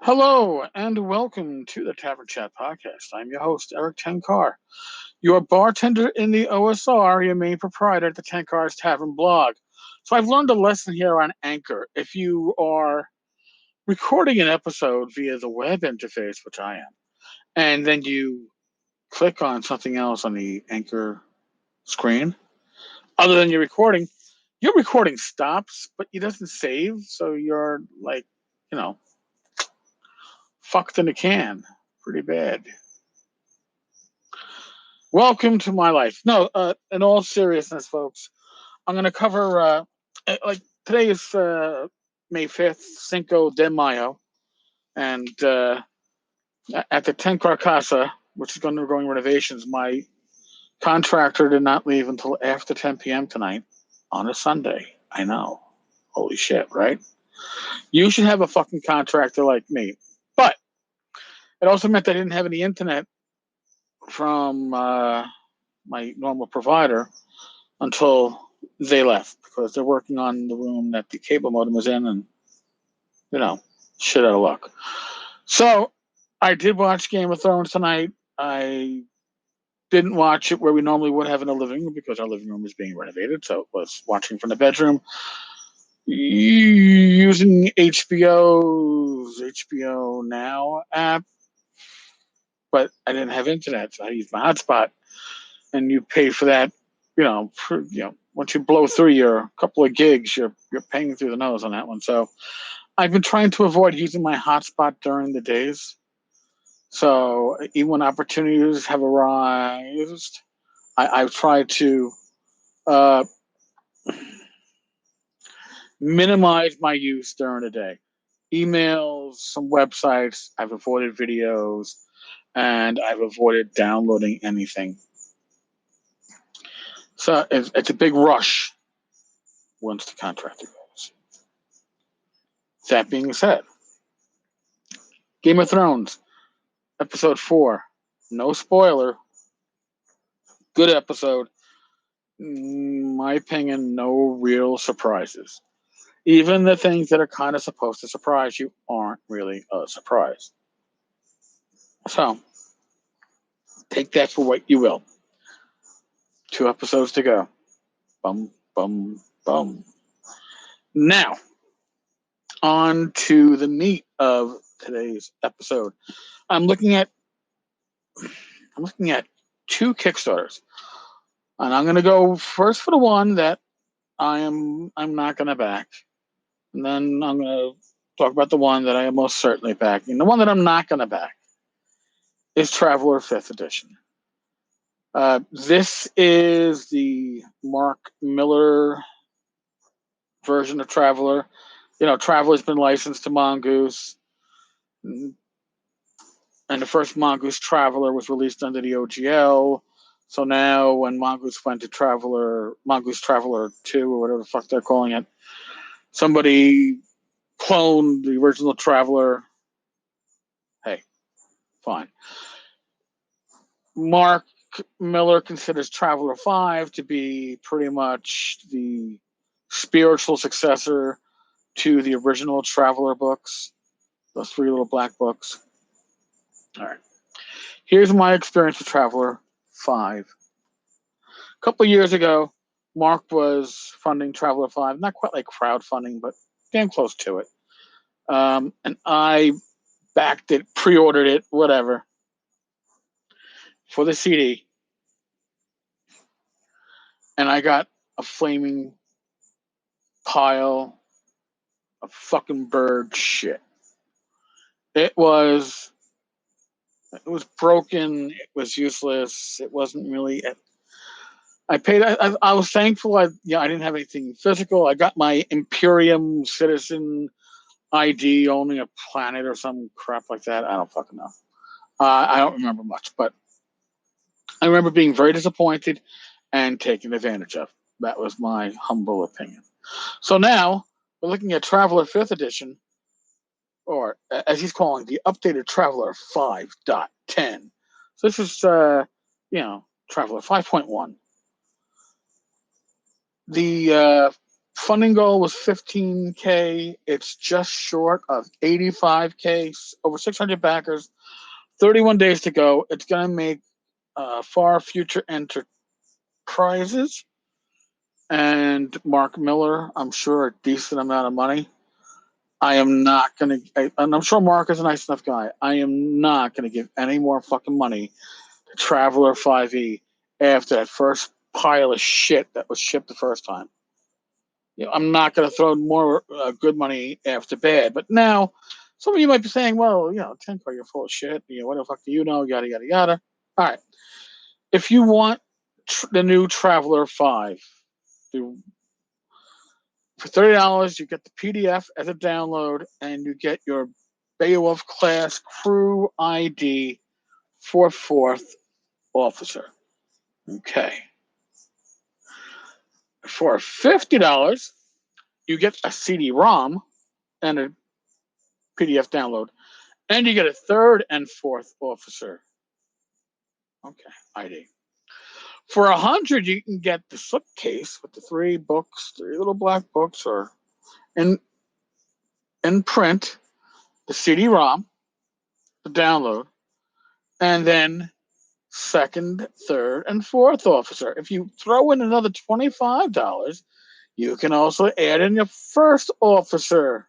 Hello and welcome to the Tavern Chat Podcast. I'm your host, Eric Tenkar, your bartender in the OSR, your main proprietor at the Tenkar's Tavern blog. So I've learned a lesson here on Anchor. If you are recording an episode via the web interface, which I am, and then you click on something else on the Anchor screen, other than your recording stops, but it doesn't save. So you're like, you know, fucked in a can. Pretty bad. Welcome to my life. No, in all seriousness, folks, I'm going to cover, like, today is May 5th, Cinco de Mayo, and at the Tenkar Casa, which is undergoing renovations, my contractor did not leave until after 10 p.m. tonight on a Sunday. I know. Holy shit, right? You should have a fucking contractor like me. But it also meant I didn't have any internet from my normal provider until they left because they're working on the room that the cable modem was in, and shit out of luck. So I did watch Game of Thrones tonight. I didn't watch it where we normally would have in the living room because our living room is being renovated, so it was watching from the bedroom using HBO's HBO Now app, but I didn't have internet, so I used my hotspot, and you pay for that. Once you blow through your couple of gigs, you're paying through the nose on that one. So I've been trying to avoid using my hotspot during the days. So even when opportunities have arisen, I've tried to uh, minimize my use during the day. Emails, some websites, I've avoided videos, and I've avoided downloading anything. So it's a big rush once the contractor goes. That being said, Game of Thrones, episode 4. No spoiler. Good episode. In my opinion, no real surprises. Even the things that are kind of supposed to surprise you aren't really a surprise. So, take that for what you will. 2 episodes to go. Bum, bum, bum. Now, on to the meat of today's episode. I'm looking at 2 Kickstarters. And I'm going to go first for the one that I'm not going to back. And then I'm going to talk about the one that I am most certainly backing. The one that I'm not going to back is Traveler 5th Edition. This is the Mark Miller version of Traveler. Traveler's been licensed to Mongoose. And the first Mongoose Traveler was released under the OGL. So now when Mongoose went to Mongoose Traveler 2, or whatever the fuck they're calling it, somebody cloned the original Traveler. Hey, fine. Mark Miller considers Traveler 5 to be pretty much the spiritual successor to the original Traveler books, those 3 little black books. All right. Here's my experience with Traveler 5. A couple of years ago, Mark was funding Traveler 5, not quite like crowdfunding, but damn close to it. And I backed it, pre-ordered it, whatever, for the CD. And I got a flaming pile of fucking bird shit. It was broken. It was useless. It wasn't really. I paid. I was thankful. I didn't have anything physical. I got my Imperium Citizen ID, owning a planet or some crap like that. I don't fucking know. I don't remember much, but I remember being very disappointed and taken advantage of. That was my humble opinion. So now we're looking at Traveler 5th Edition, or as he's calling the updated Traveler 5.10. So this is, Traveler 5.1. The Funding goal was 15K. It's just short of 85K. Over 600 backers. 31 days to go. It's going to make far future enterprises and Mark Miller, I'm sure, a decent amount of money. I am not going to, and I'm sure Mark is a nice enough guy. I am not going to give any more fucking money to Traveler 5e after that first pile of shit that was shipped the first time. I'm not going to throw more good money after bad. But now, some of you might be saying, well, Tenko, you're full of shit. What the fuck do you know? Yada, yada, yada. All right. If you want the new Traveler 5, for $30, you get the PDF as a download, and you get your Beowulf class crew ID for 4th officer. Okay. For $50, you get a CD-ROM and a PDF download, and you get a 3rd and 4th officer. Okay, ID. For $100, you can get the slipcase with the 3 little black books, or in print, the CD-ROM, the download, and then 2nd, 3rd, and 4th officer. If you throw in another $25, you can also add in your 1st officer.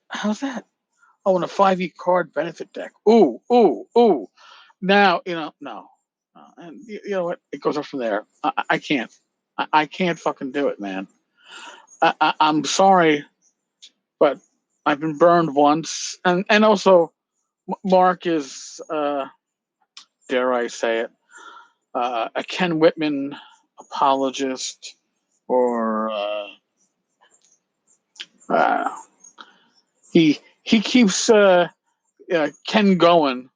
How's that? Oh, and a 5e card benefit deck. Ooh. Now, no. And you know what? It goes up from there. I can't. I can't fucking do it, man. I'm sorry, but I've been burned once. And also, Mark is, dare I say it, a Ken Whitman apologist, or he keeps Ken going.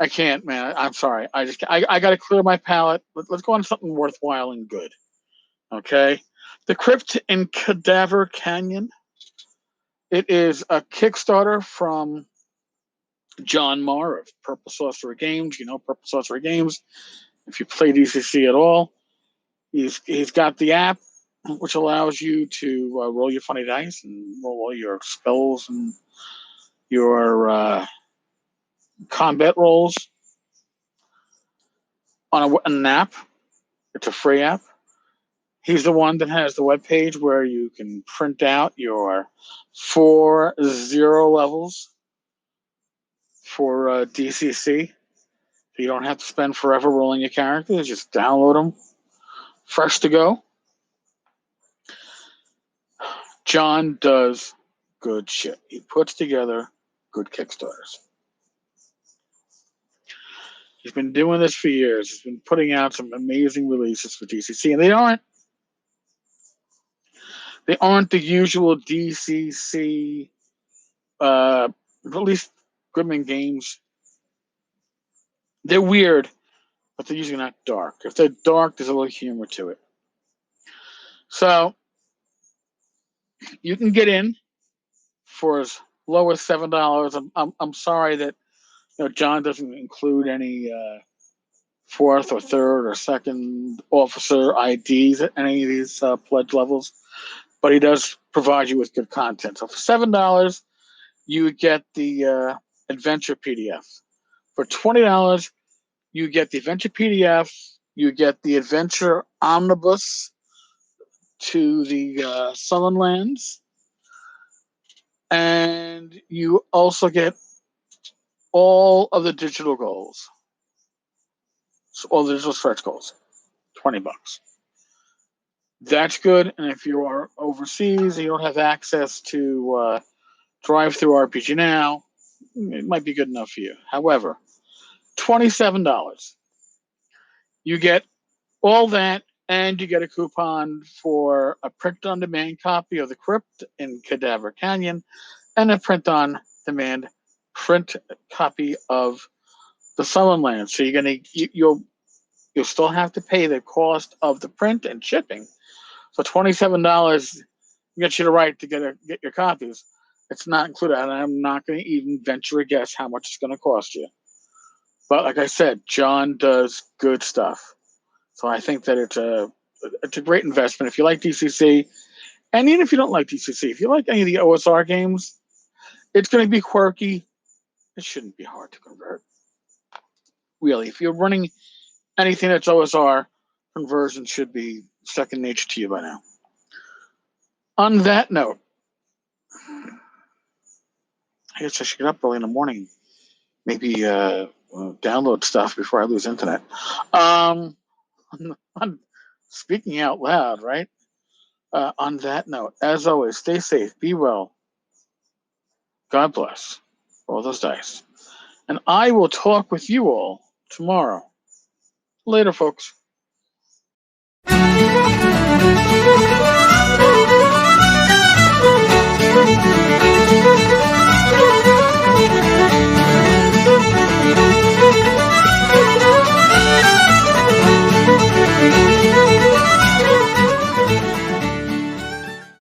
I can't, man. I'm sorry. I got to clear my palate. Let's go on to something worthwhile and good. Okay, the Crypt in Cadaver Canyon. It is a Kickstarter from John Moore of Purple Sorcerer Games. Purple Sorcerer Games. If you play DCC at all, he's got the app which allows you to roll your funny dice and roll all your spells and your combat rolls on an app. It's a free app. He's the one that has the webpage where you can print out your 4 0 levels for DCC. So you don't have to spend forever rolling your characters. Just download them fresh to go. John does good shit. He puts together good Kickstarters. He's been doing this for years. He's been putting out some amazing releases for DCC, and they aren't the usual DCC release Goodman games. They're weird, but they're usually not dark. If they're dark, there's a little humor to it. So you can get in for as low as $7. I'm sorry that John doesn't include any 4th or 3rd or 2nd officer IDs at any of these pledge levels, but he does provide you with good content. So for $7, you get the adventure PDF. For $20, you get the adventure PDF. You get the adventure omnibus to the Southern Lands, and you also get all of the digital goals, so all the digital stretch goals. $20. That's good. And if you are overseas and you don't have access to drive-through RPG Now, it might be good enough for you. However, $27. You get all that, and you get a coupon for a print-on-demand copy of the Crypt in Cadaver Canyon, and a print-on-demand print copy of the Southern Lands. So you'll still have to pay the cost of the print and shipping. So $27 gets you the right to get your copies. It's not included, and I'm not going to even venture a guess how much it's going to cost you. But like I said, John does good stuff. So I think that it's a great investment. If you like DCC, and even if you don't like DCC, if you like any of the OSR games, it's going to be quirky. It shouldn't be hard to convert. Really, if you're running anything that's OSR, conversion should be second nature to you by now. On that note, I guess I should get up early in the morning. Maybe download stuff before I lose internet. I'm speaking out loud, right? On that note, as always, stay safe, be well. God bless. Roll those dice. And I will talk with you all tomorrow. Later, folks.